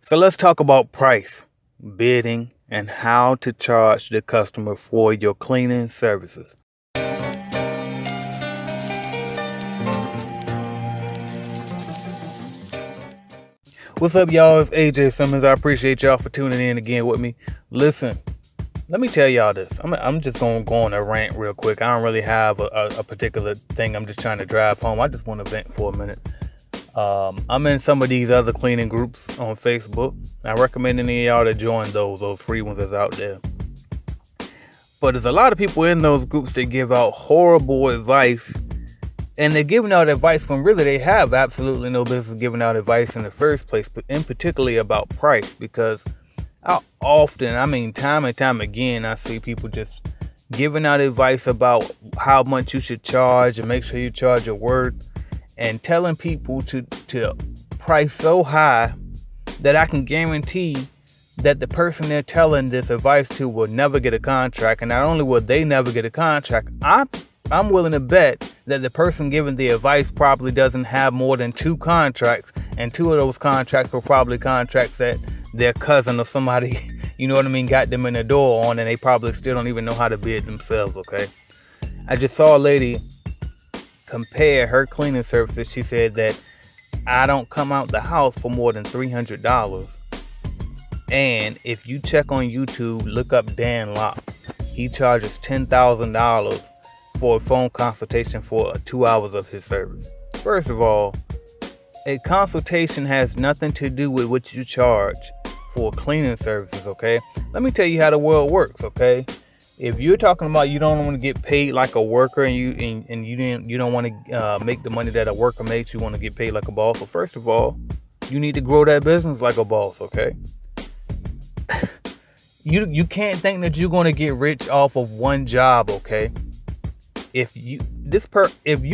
So let's talk about price, bidding, and how to charge the customer for your cleaning services. What's up, y'all? It's AJ Simmons. I appreciate y'all for tuning in again with me. Listen, let me tell y'all this. I'm just going to go on a rant real quick. I don't really have a particular thing I'm just trying to drive home. I just want to vent for a minute. I'm in some of these other cleaning groups on Facebook. I recommend any of y'all to join those free ones that's out there. But there's a lot of people in those groups that give out horrible advice. And they're giving out advice when really they have absolutely no business giving out advice in the first place, but in particularly about price, because how often, time and time again, I see people just giving out advice about how much you should charge and make sure you charge your worth, and telling people to price so high that I can guarantee that the person they're telling this advice to will never get a contract. And not only will they never get a contract, I'm willing to bet that the person giving the advice probably doesn't have more than 2 contracts, and 2 of those contracts were probably contracts that their cousin or somebody, you know what I mean, got them in the door on, and they probably still don't even know how to bid themselves, okay? I just saw a lady compare her cleaning services. She said that I don't come out the house for more than $300. And if you check on YouTube, look up Dan Locke. He charges $10,000 for a phone consultation for 2 hours of his service. First of all, a consultation has nothing to do with what you charge for cleaning services, okay? Let me tell you how the world works, okay? If you're talking about you don't want to get paid like a worker, and you don't want to make the money that a worker makes, you want to get paid like a boss. So first of all, you need to grow that business like a boss, okay? You can't think that you're going to get rich off of one job, okay? If you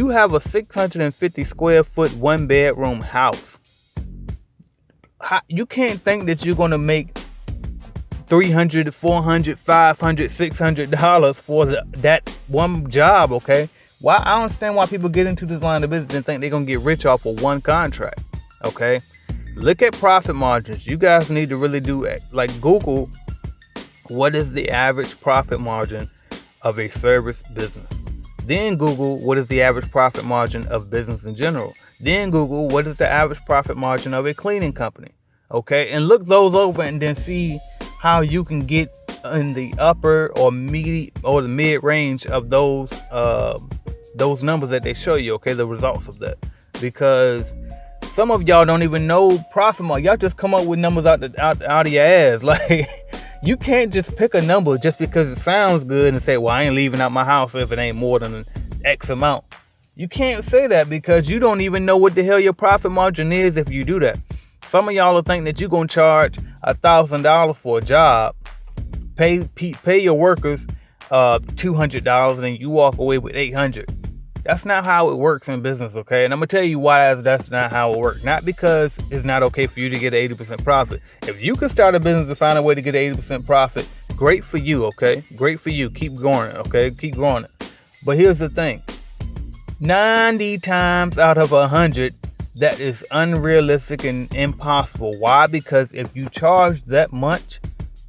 have a 650 square foot 1-bedroom house, you can't think that you're going to make $300, $400, $500, $600 for that one job, okay? I don't understand why people get into this line of business and think they're going to get rich off of one contract, okay? Look at profit margins. You guys need to really do it. Like, Google, what is the average profit margin of a service business? Then Google, what is the average profit margin of business in general? Then Google, what is the average profit margin of a cleaning company? Okay, and look those over and then see how you can get in the upper or the mid range of those numbers that they show you. Okay, the results of that, because some of y'all don't even know profit margin. Y'all just come up with numbers out of your ass. Like, you can't just pick a number just because it sounds good and say, well, I ain't leaving out my house if it ain't more than X amount. You can't say that because you don't even know what the hell your profit margin is if you do that. Some of y'all will think that you're going to charge $1,000 for a job, pay your workers $200, and you walk away with $800. That's not how it works in business, okay? And I'm going to tell you why that's not how it works. Not because it's not okay for you to get an 80% profit. If you can start a business and find a way to get an 80% profit, great for you, okay? Great for you. Keep growing it, okay? Keep growing it. But here's the thing. 90 times out of 100, that is unrealistic and impossible. Why? Because if you charge that much,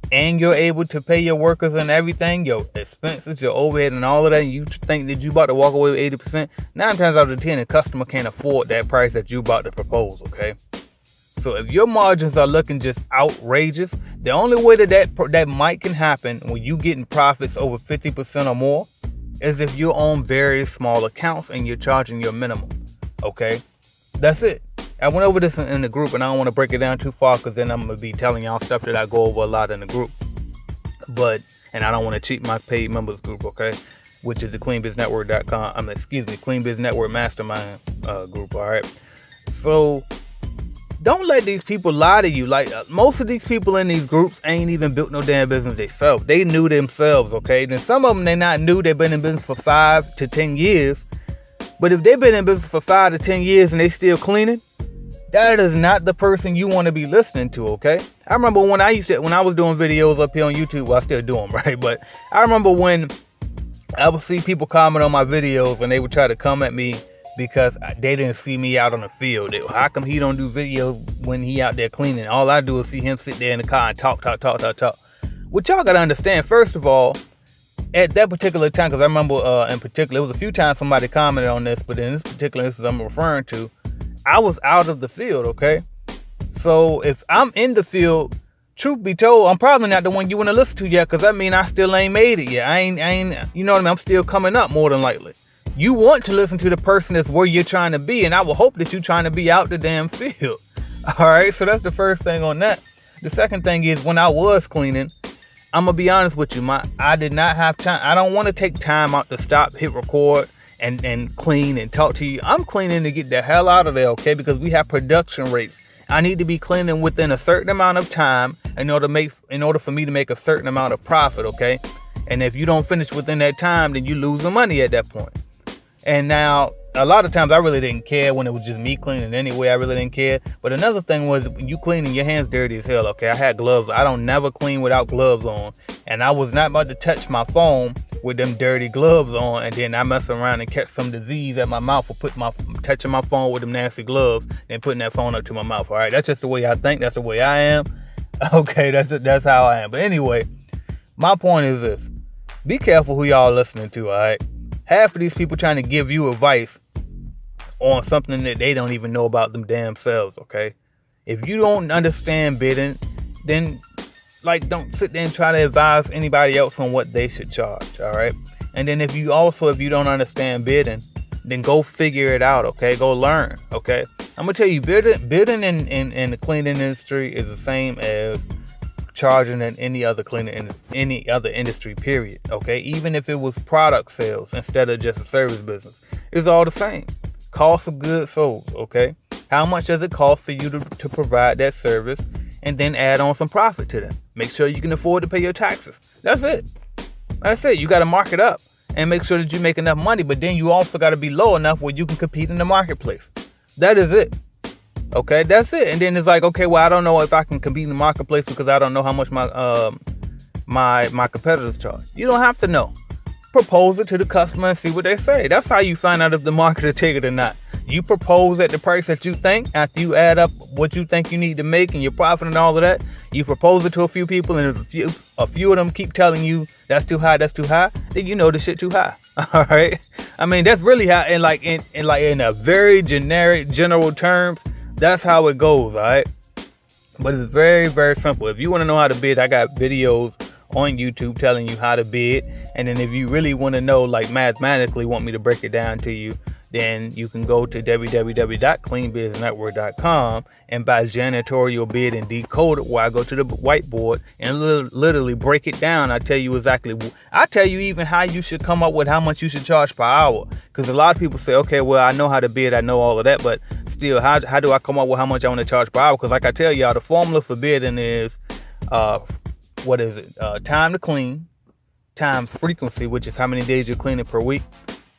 and you're able to pay your workers and everything, your expenses, your overhead and all of that, and you think that you about to walk away with 80%, 9 times out of 10, the customer can't afford that price that you about to propose, okay? So if your margins are looking just outrageous, the only way that might can happen when you getting profits over 50% or more is if you're on very small accounts and you're charging your minimum, okay? That's it. I went over this in the group, and I don't want to break it down too far because then I'm going to be telling y'all stuff that I go over a lot in the group. And I don't want to cheat my paid members group, okay? Which is the cleanbiznetwork.com. Clean Biz Network Mastermind group, all right? So don't let these people lie to you. Like, most of these people in these groups ain't even built no damn business themselves. They knew themselves, okay? Then some of them, they not new. They've been in business for 5 to 10 years. But if they've been in business for 5 to 10 years and they still cleaning, that is not the person you want to be listening to, okay? I remember when I was doing videos up here on YouTube, well, I still do them, right? But I remember when I would see people comment on my videos and they would try to come at me because they didn't see me out on the field. How come he don't do videos when he out there cleaning? All I do is see him sit there in the car and talk. What y'all gotta understand, first of all, at that particular time, because I remember in particular, it was a few times somebody commented on this, but in this particular instance I'm referring to, I was out of the field, okay? So if I'm in the field, truth be told, I'm probably not the one you want to listen to yet, because that means I still ain't made it yet. I ain't, you know what I mean? I'm still coming up more than likely. You want to listen to the person that's where you're trying to be, and I will hope that you're trying to be out the damn field. All right, so that's the first thing on that. The second thing is, when I was cleaning, I'm gonna be honest with you, I did not have time. I don't want to take time out to stop, hit record, and clean and talk to you. I'm cleaning to get the hell out of there, okay? Because we have production rates. I need to be cleaning within a certain amount of time in order for me to make a certain amount of profit, okay? And if you don't finish within that time, then you lose the money at that point. And now, a lot of times I really didn't care when it was just me cleaning anyway. I really didn't care. But another thing was, when you cleaning, your hands dirty as hell, okay? I had gloves. I don't never clean without gloves on. And I was not about to touch my phone with them dirty gloves on, and then I mess around and catch some disease at my mouth for touching my phone with them nasty gloves and putting that phone up to my mouth. All right, that's just the way I think. That's the way I am. Okay, that's how I am. But anyway, my point is this: be careful who y'all listening to. All right, half of these people trying to give you advice on something that they don't even know about them damn selves. Okay, if you don't understand bidding, then don't sit there and try to advise anybody else on what they should charge. All right, and then if you don't understand bidding, then go figure it out. Okay, go learn. Okay, I'm gonna tell you, bidding in the cleaning industry is the same as charging in any other industry, period. Okay, even if it was product sales instead of just a service business, it's all the same. Cost of goods sold. Okay, how much does it cost for you to provide that service, and then add on some profit to them? Make sure you can afford to pay your taxes. That's it. That's it. You got to mark it up and make sure that you make enough money, but then you also got to be low enough where you can compete in the marketplace. That is it. Okay, that's it. And then it's like, okay, well, I don't know if I can compete in the marketplace because I don't know how much my competitors charge. You don't have to know. Propose it to the customer and see what they say. That's how you find out if the market will take it or not. You propose at the price that you think, after you add up what you think you need to make and your profit and all of that. You propose it to a few people, and if a few of them keep telling you that's too high, then you know the shit too high. All right. I mean, that's really how, in a very general terms, that's how it goes. All right. But it's very, very simple. If you want to know how to bid, I got videos on YouTube telling you how to bid. And then if you really want to know, mathematically, want me to break it down to you, then you can go to www.cleanbiznetwork.com and buy janitorial bid and decode it, where I go to the whiteboard and literally break it down. I tell you even how you should come up with how much you should charge per hour. Because a lot of people say, okay, well, I know how to bid, I know all of that, but still, how do I come up with how much I want to charge per hour? Because like I tell y'all, the formula for bidding is, time to clean, times frequency, which is how many days you're cleaning per week,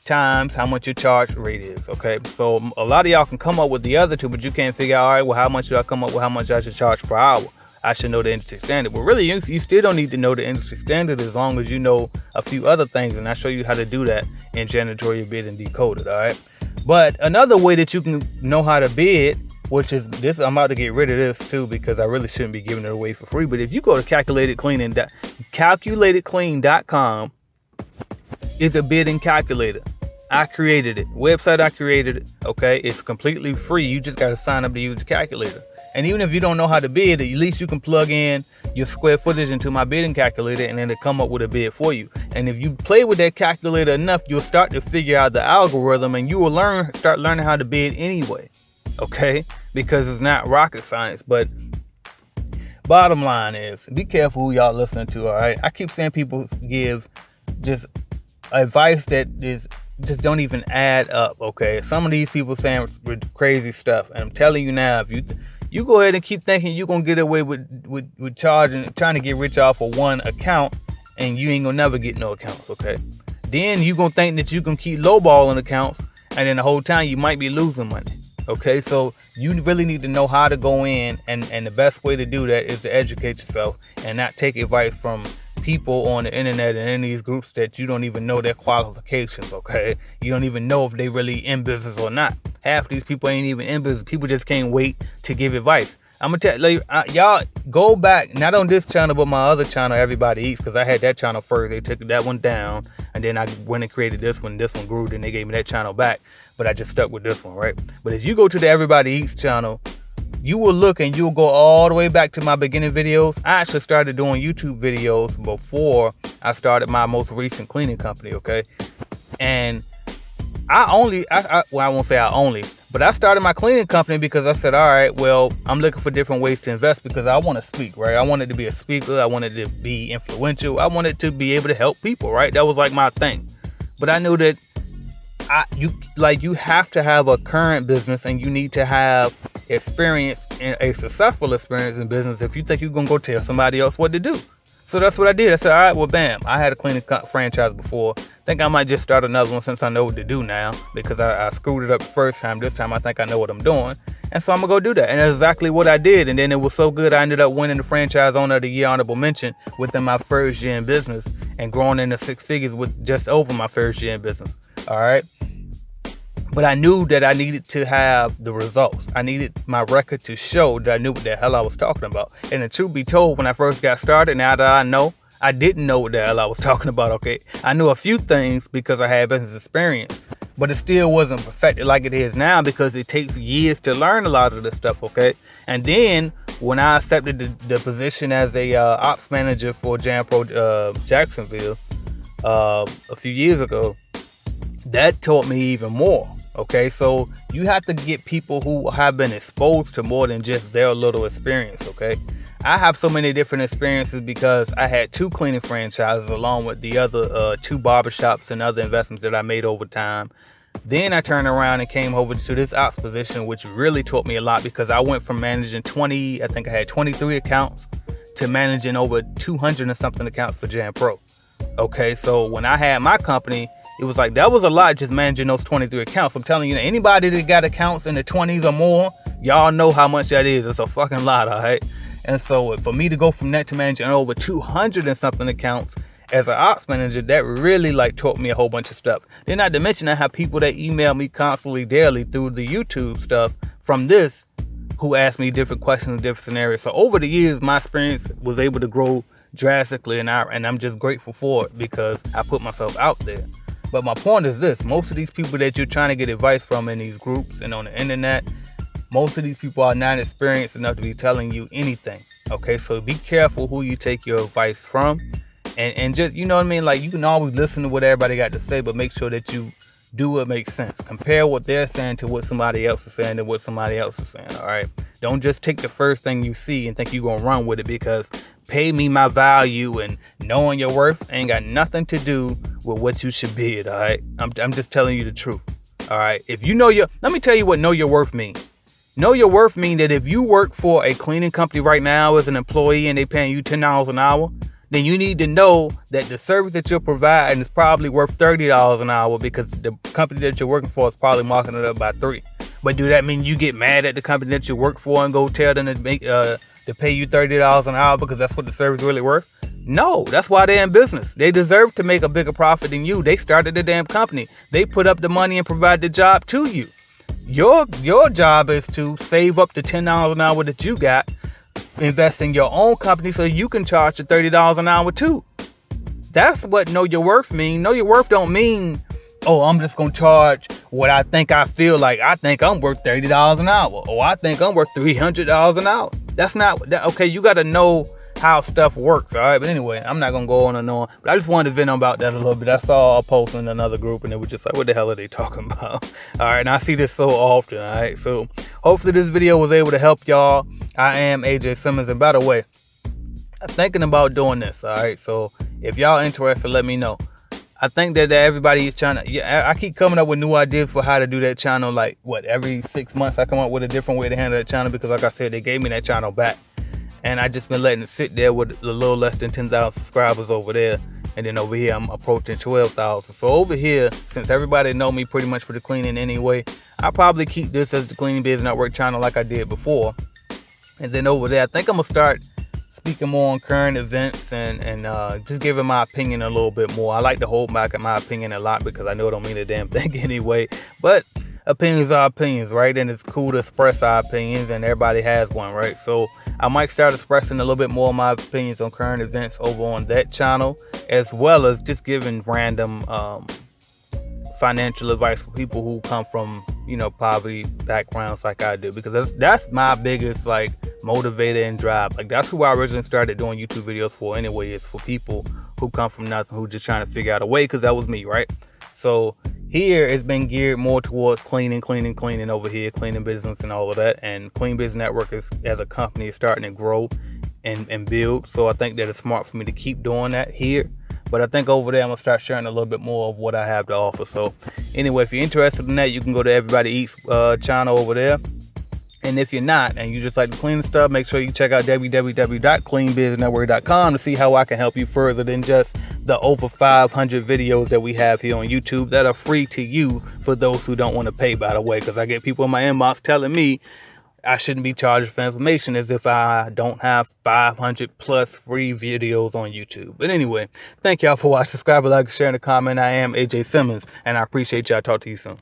times how much your charge rate is. Okay, so a lot of y'all can come up with the other two, but you can't figure out, all right, well, how much do I come up with how much I should charge per hour? I should know the industry standard. But really, you still don't need to know the industry standard as long as you know a few other things, and I show you how to do that in janitorial bid and decode it. All right, but another way that you can know how to bid, which is this, I'm about to get rid of this too because I really shouldn't be giving it away for free. But if you go to calculatedclean.com, it's a bidding calculator. I created it. Website I created it. Okay, it's completely free. You just got to sign up to use the calculator. And even if you don't know how to bid, at least you can plug in your square footage into my bidding calculator, and then it'll come up with a bid for you. And if you play with that calculator enough, you'll start to figure out the algorithm, and you will start learning how to bid anyway. Okay, because it's not rocket science. But bottom line is, be careful who y'all listening to. All right, I keep saying people give just advice that is just don't even add up. Okay, some of these people saying crazy stuff, and I'm telling you now, if you go ahead and keep thinking you're gonna get away with trying to get rich off of one account, and you ain't gonna never get no accounts. Okay, then you gonna think that you can keep lowballing accounts, and then the whole time you might be losing money. Okay, so you really need to know how to go in, and the best way to do that is to educate yourself and not take advice from people on the internet and in these groups that you don't even know their qualifications, okay? You don't even know if they really in business or not. Half these people ain't even in business. People just can't wait to give advice. I'm gonna tell you, y'all go back, not on this channel, but my other channel, Everybody Eats, because I had that channel first. They took that one down, and then I went and created this one. This one grew, then they gave me that channel back, but I just stuck with this one, right? But if you go to the Everybody Eats channel, you will look and you'll go all the way back to my beginning videos. I actually started doing YouTube videos before I started my most recent cleaning company, okay? And I won't say I only, but I started my cleaning company because I said, all right, well, I'm looking for different ways to invest because I want to speak, right? I wanted to be a speaker. I wanted to be influential. I wanted to be able to help people, right? That was like my thing. But I knew that you have to have a current business and you need to have experience in a successful experience in business if you think you're going to go tell somebody else what to do. So that's what I did. I said, all right, well, bam, I had a cleaning franchise before. Think I might just start another one since I know what to do now because I screwed it up the first time. This time I think I know what I'm doing. And so I'm going to go do that. And that's exactly what I did. And then it was so good, I ended up winning the Franchise Owner of the Year honorable mention within my first year in business and growing into 6 figures with just over my first year in business. All right. But I knew that I needed to have the results. I needed my record to show that I knew what the hell I was talking about. And the truth be told, when I first got started, now that I know, I didn't know what the hell I was talking about, okay? I knew a few things because I had business experience, but it still wasn't perfected like it is now because it takes years to learn a lot of this stuff, okay? And then when I accepted the position as a ops manager for JamPro Jacksonville a few years ago, that taught me even more. Okay, so you have to get people who have been exposed to more than just their little experience, okay? I have so many different experiences because I had 2 cleaning franchises along with the other 2 barbershops and other investments that I made over time. Then I turned around and came over to this ops position, which really taught me a lot because I went from managing 20, I think I had 23 accounts to managing over 200 and something accounts for JamPro. Okay, so when I had my company, it was like, that was a lot just managing those 23 accounts. I'm telling you, anybody that got accounts in the 20s or more, y'all know how much that is. It's a fucking lot, all right? And so for me to go from that to managing over 200 and something accounts as an ops manager, that really like taught me a whole bunch of stuff. Then not to mention I have people that email me constantly daily through the YouTube stuff from this who ask me different questions in different scenarios. So over the years, my experience was able to grow drastically, and I'm just grateful for it because I put myself out there. But my point is this: most of these people that you're trying to get advice from in these groups and on the internet, most of these people are not experienced enough to be telling you anything. Okay, so be careful who you take your advice from, and just, you know what I mean, like, you can always listen to what everybody got to say, but make sure that you do what makes sense. Compare what they're saying to what somebody else is saying and what somebody else is saying. All right, don't just take the first thing you see and think you're gonna run with it, because pay me my value and knowing your worth ain't got nothing to do with what you should bid. All right, I'm just telling you the truth. All right, if you know let me tell you what know your worth means. Know your worth mean that if you work for a cleaning company right now as an employee and they paying you $10 an hour, then you need to know that the service that you're providing is probably worth $30 an hour because the company that you're working for is probably marking it up by 3. But do that mean you get mad at the company that you work for and go tell them to make to pay you $30 an hour because that's what the service is really worth? No, that's why they're in business. They deserve to make a bigger profit than you. They started the damn company. They put up the money and provide the job to you. Your job is to save up the $10 an hour that you got, invest in your own company so you can charge the $30 an hour too. That's what know your worth mean. Know your worth don't mean, oh, I'm just gonna charge what I think I feel like. I think I'm worth $30 an hour, or I think I'm worth $300 an hour. That's not that. Okay, you got to know how stuff works. All right, but anyway, I'm not gonna go on and on. But I just wanted to vent about that a little bit. I saw a post in another group, and it was just like, what the hell are they talking about? All right, and I see this so often. All right, so hopefully this video was able to help y'all. I am AJ Simmons, and by the way, I'm thinking about doing this. All right, so if y'all interested, let me know. I think that everybody is trying to, I keep coming up with new ideas for how to do that channel. Like, what, every 6 months I come up with a different way to handle that channel, because like I said, they gave me that channel back. And I just been letting it sit there with a little less than 10,000 subscribers over there. And then over here, I'm approaching 12,000. So over here, since everybody know me pretty much for the cleaning anyway, I'll probably keep this as the Cleaning Biz Network channel like I did before. And then over there, I think I'm going to start speaking more on current events and just giving my opinion a little bit more. I like to hold back at my opinion a lot because I know it don't mean a damn thing anyway. But opinions are opinions, right? And it's cool to express our opinions, and everybody has one, right? So I might start expressing a little bit more of my opinions on current events over on that channel, as well as just giving random financial advice for people who come from, you know, poverty backgrounds like I do, because that's my biggest like motivator and drive. Like that's who I originally started doing YouTube videos for anyway, is for people who come from nothing, who just trying to figure out a way, because that was me, right? So here it's been geared more towards cleaning over here, cleaning business and all of that. And Clean Business Network is, as a company, is starting to grow and build. So I think that it's smart for me to keep doing that here. But I think over there I'm gonna start sharing a little bit more of what I have to offer. So anyway, if you're interested in that, you can go to Everybody Eats channel over there. And if you're not, and you just like to clean stuff, make sure you check out www.cleanbusinessnetwork.com to see how I can help you further than just the over 500 videos that we have here on YouTube that are free to you for those who don't want to pay, by the way, because I get people in my inbox telling me I shouldn't be charged for information as if I don't have 500 plus free videos on YouTube. But anyway, thank y'all for watching. Subscribe, like, share, and a comment. I am AJ Simmons, and I appreciate y'all. Talk to you soon.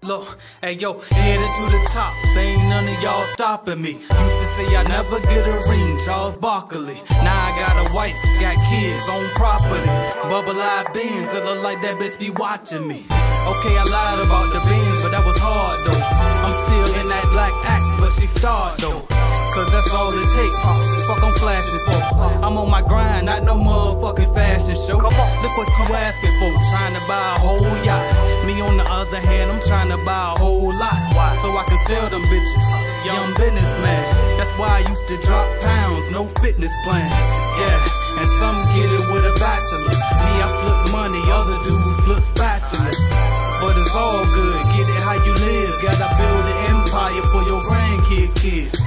Look, hey yo, headed to the top, there ain't none of y'all stopping me. Used to say I never get a ring, Charles Barkley. Now I got a wife, got kids, on property. Bubble-eyed beans, it look like that bitch be watching me. Okay, I lied about the beans, but that was hard though. I'm still in that black act, but she starred though. Cause that's all it take, fuck I'm flashing for. I'm on my grind, not no motherfucking fashion show. Look what you asking for, trying to buy a whole yacht. Me on the other hand, I'm trying to buy a whole lot, so I can sell them bitches. Young businessman, that's why I used to drop pounds, no fitness plan. Yeah, and some get it with a bachelor. Me, I flip money, other dudes flip spatulas. But it's all good, get it how you live. Gotta build an empire for your grandkids' kids.